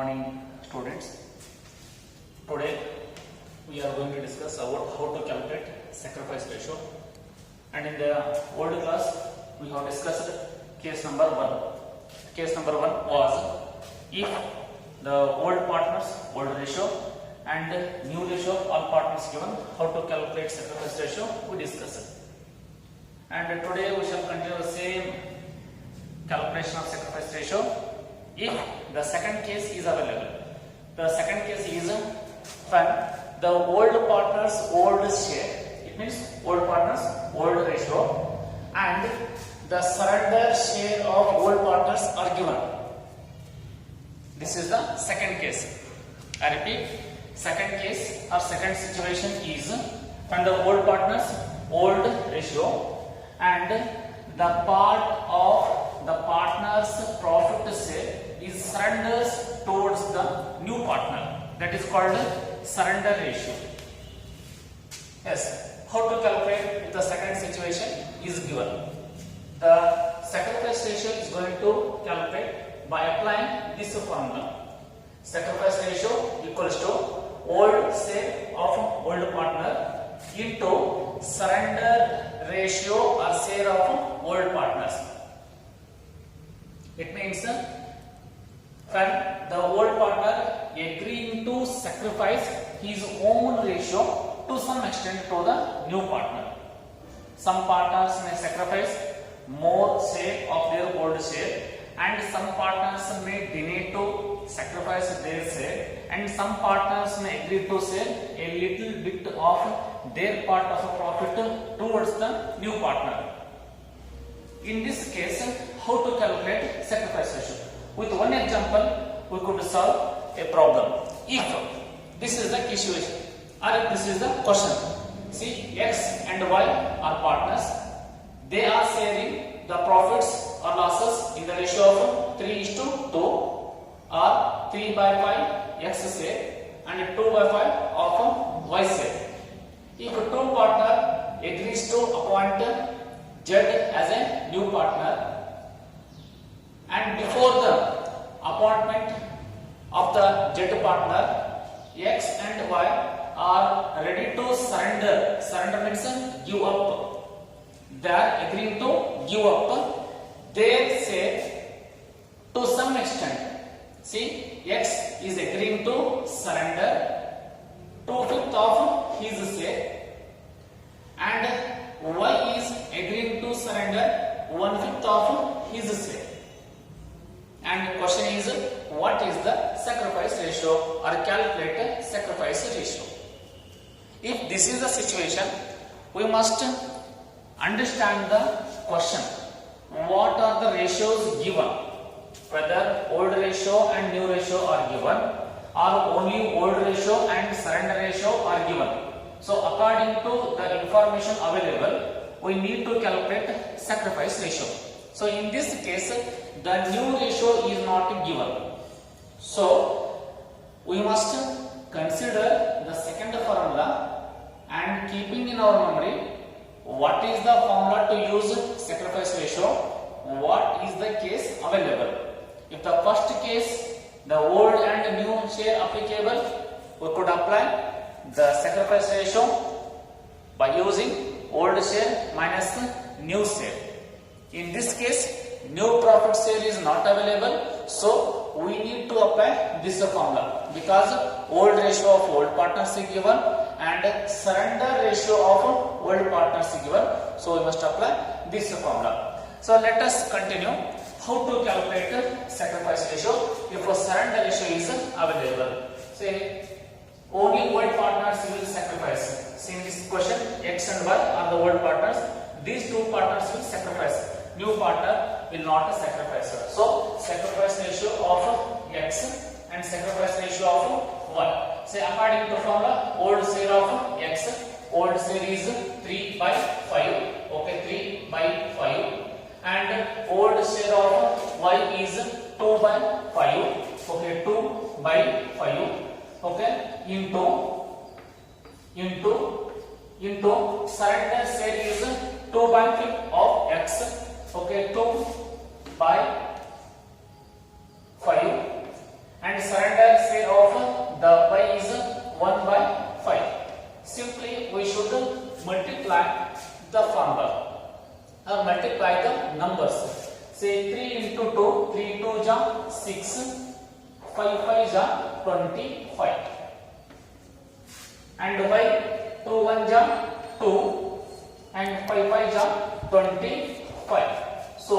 morning, students. Today we are going to discuss about how to calculate sacrifice ratio. And in the old class we have discussed case number 1. Case number 1 was if the old partners old ratio and new ratio of all partners given, how to calculate sacrifice ratio we discussed. And today we shall continue the same calculation of sacrifice ratio if the second case is available. The second case is when the old partners old share, it means old partners old ratio, and the surrender share of old partners are given. This is the second case. I repeat, second case or second situation is when the old partners old ratio and the part of the partner's profit share is surrenders towards the new partner. That is called surrender ratio. Yes, how to calculate if the second situation is given? The sacrifice ratio is going to calculate by applying this formula. Sacrifice ratio equals to old share of old partner into surrender ratio or share of old partners. It means when the old partner agreeing to sacrifice his own ratio to some extent to the new partner. Some partners may sacrifice more share of their old share, and some partners may deny to sacrifice their share, and some partners may agree to share a little bit of their part of a profit towards the new partner. In this case, how to calculate sacrifice ratio? With one example, we could solve a problem. If this is the situation or if this is the question, see, X and Y are partners. They are sharing the profits or losses in the ratio of 3:2 or 3/5 X share and 2/5 of Y share. If two partner agrees to appoint Z as a new partner, and before the appointment of the Z partner, X and Y are ready to surrender. Surrender means give up. They are agreeing to give up their share to some extent. See, X is agreeing to surrender 2/5 of his share, and Y is agreeing to surrender 1/5 of his share. And the question is, what is the sacrifice ratio, or calculate sacrifice ratio? If this is the situation, we must understand the question. What are the ratios given? Whether old ratio and new ratio are given, or only old ratio and surrender ratio are given. So according to the information available, we need to calculate sacrifice ratio. So in this case, the new ratio is not given. So we must consider the second formula, and keeping in our memory what is the formula to use sacrifice ratio, what is the case available. If the first case, the old and new share applicable, we could apply the sacrifice ratio by using old share minus new share. In this case, new profit share is not available, so we need to apply this formula, because old ratio of old partners is given and surrender ratio of old partners is given, so we must apply this formula. So let us continue how to calculate sacrifice ratio if a surrender ratio is available. Say only old partners will sacrifice. See, in this question, X and Y are the old partners. These two partners will sacrifice. New partner will not sacrifice. So sacrifice ratio of X and sacrifice ratio of Y. Say according to formula, old share of X, old share is 3/5. Okay, 3/5. And old share of Y is 2/5. Okay, 2/5. Okay, into surrender share is 2/5 of X. Okay, 2/5, and surrender multiply the formula or multiply the numbers. Say 3 into 2, 3 2 ja 6, 5 5 ja 25, and by 2 1 ja 2, and 5 5 ja 25. So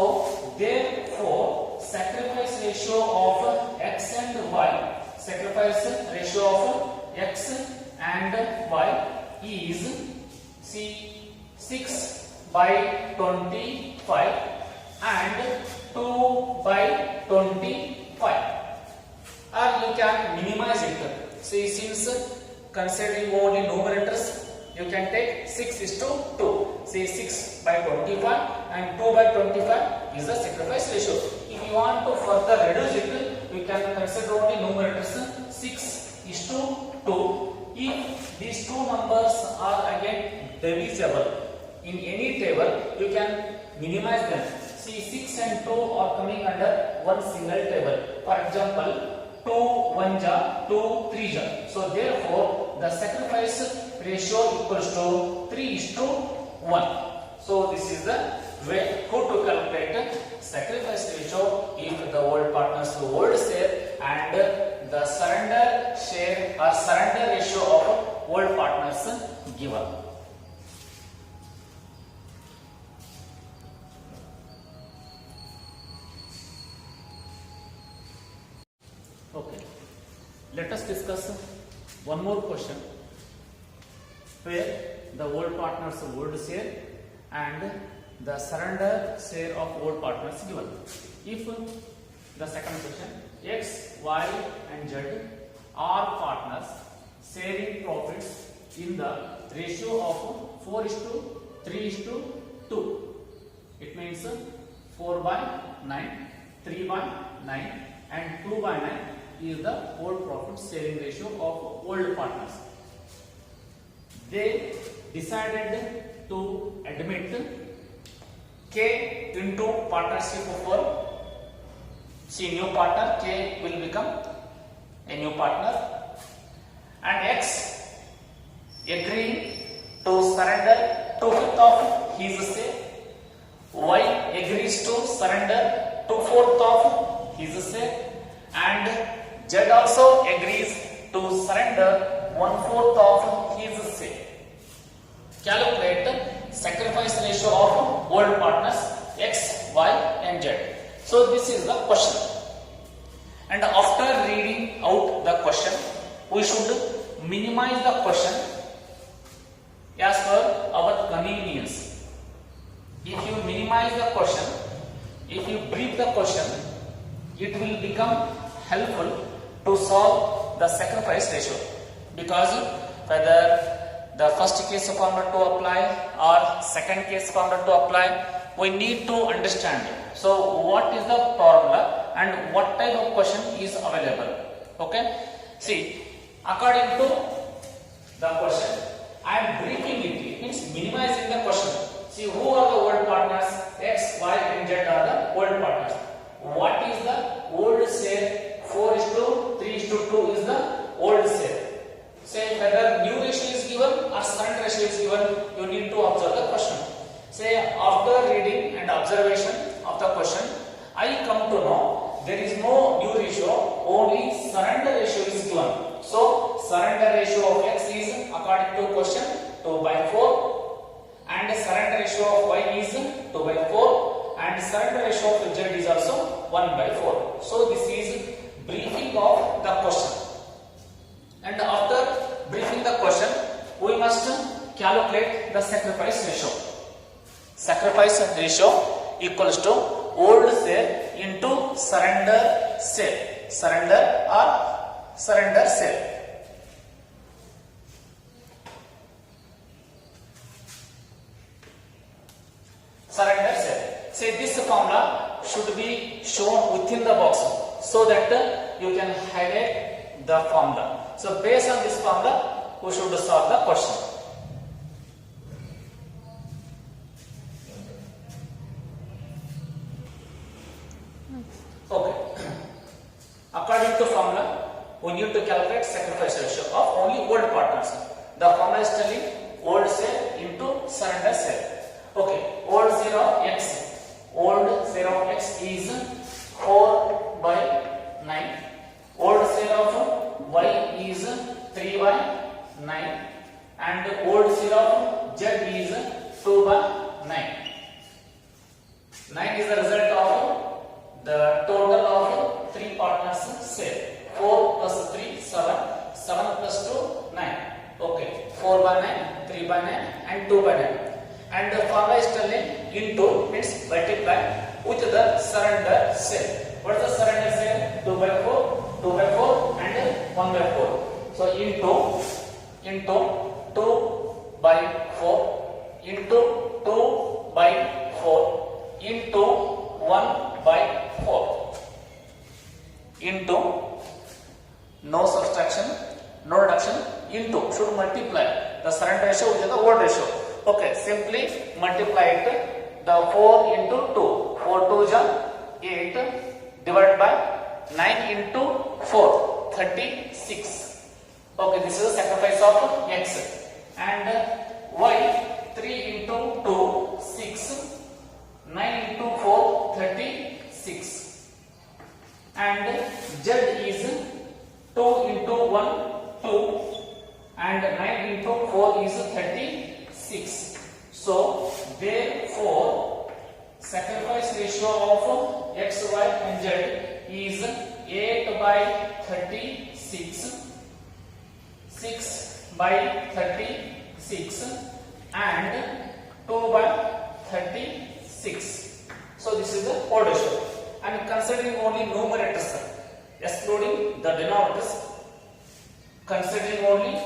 therefore sacrifice ratio of x and y, sacrifice ratio of x and y is, see, 6 by 25 and 2 by 25. Or you can minimize it. See, since considering only numerators, you can take 6 is to 2. Say 6 by 25 and 2 by 25 is the sacrifice ratio. If you want to further reduce it, you can consider only numerators. 6 is to 2. If these two numbers are again divisible in any table, you can minimize them. See, 6 and 2 are coming under one single table. For example, 2 1 ja 2 3 ja. So therefore the sacrifice ratio equals to 3 is to 1. So this is the way how to calculate sacrifice ratio if the old partners to old share and the surrender share or surrender ratio of old partners given. Okay, let us discuss one more question where the old partners old share and the surrender share of old partners given. If the second question, x, y and z are partners sharing profits in the ratio of 4 is to 3 is to 2. It means 4 by 9, 3 by 9 and 2 by 9 is the old profit sharing ratio of old partners. They decided to admit K into partnership for, see, new partner, K will become a new partner, and X agreeing to surrender 2/5 of his share, Y agrees to surrender 2/4 of his share, and Z also agrees to surrender 1/4 of his share. Calculate sacrifice ratio of old partners X, Y and Z. So this is the question, and after reading out the question, we should minimize the question as per our convenience. If you minimize the question, if you brief the question, it will become helpful to solve the sacrifice ratio, because whether the first case formula to apply or second case formula to apply, we need to understand. So what is the formula and what type of question is available? Okay, see, according to the question, I am briefing it. It means minimizing the question. See, who are the old partners? X, Y and Z are the old partners. What is the old share? 4 is to 3 is to 2 is the old share. Say whether new ratio is given or surrender ratio is given, you need to observe the question. Say after reading and observation of the question, I come to know there is no new ratio, only surrender ratio is given. So surrender ratio of X is according to question 2 by 4, and surrender ratio of Y is 2 by 4, and surrender ratio of Z is also 1 by 4. So this is briefing of the question, and after briefing the question, we must calculate the sacrifice ratio. Sacrifice ratio equals to old share into surrender share, surrender or surrender share. Surrender share. Say this formula should be shown within the box so that you can highlight the formula. So based on this formula, we should solve the question. Okay. According to formula, we need to calculate sacrifice ratio of only old partners. The formula is telling old share into surrender share. Okay, old share of X. Old share of X is 4 by 9. Old share of Y is 3 by 9. And old share of Z is 2 by 9. 9 is the result of the total of 3 partners share. 4 plus 3, 7. 7 plus 2, 9. Okay. 4 by 9, 3 by 9 and 2 by 9. And the formula is telling into means multiply with the surrender share. What is the surrender share? 2 by 4, 2 by 4 and 1 by 4. So into 2 by 4 into 2 by 4 into 1 by 4 into no subtraction, no reduction, into should multiply the surrender ratio with the old ratio. Okay, simply multiply it. The 4 into 2, 4 2 is 8 divided by 9 into 4, 36. Okay, this is the sacrifice of X. And Y, 3 into 2, 6, 9 into 4, 36. And Z is 2 into 1, 2, and 9 into 4 is 36. So, therefore, sacrifice ratio of X, Y and Z is 8 by 36, 6 by 36 and 2 by 36. So, this is the old ratio. And considering only numerators, excluding the denominators, considering only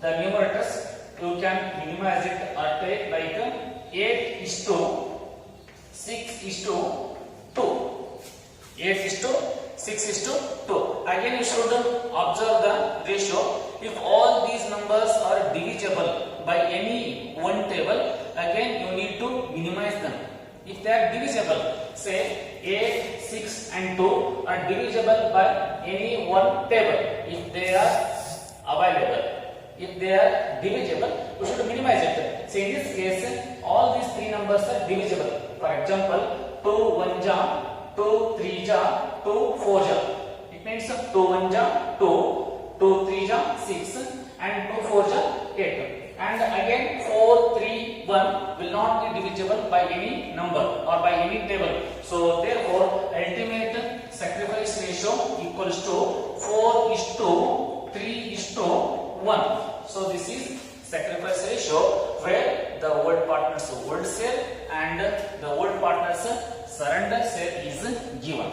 the numerators, you can minimize it or take like 8 is to 6 is to 2. 8 is to 6 is to 2. Again, you should observe the ratio. If all these numbers are divisible by any one table, again you need to minimize them. If they are divisible, say 8, 6 and 2 are divisible by any one table. If they are available, if they are divisible, we should minimize it. So in this case, all these 3 numbers are divisible. For example, 2 1 ja, 2 3 ja, 2 4 ja. It means 2 1 ja 2, 2 3 ja 6 and 2 4 ja 8. And again 4 3 1 will not be divisible by any number or by any table. So therefore ultimate sacrifice ratio equals to 4 is to 3 is to 1. So this is sacrifice ratio where the old partner's old share and the old partner's surrender share is given.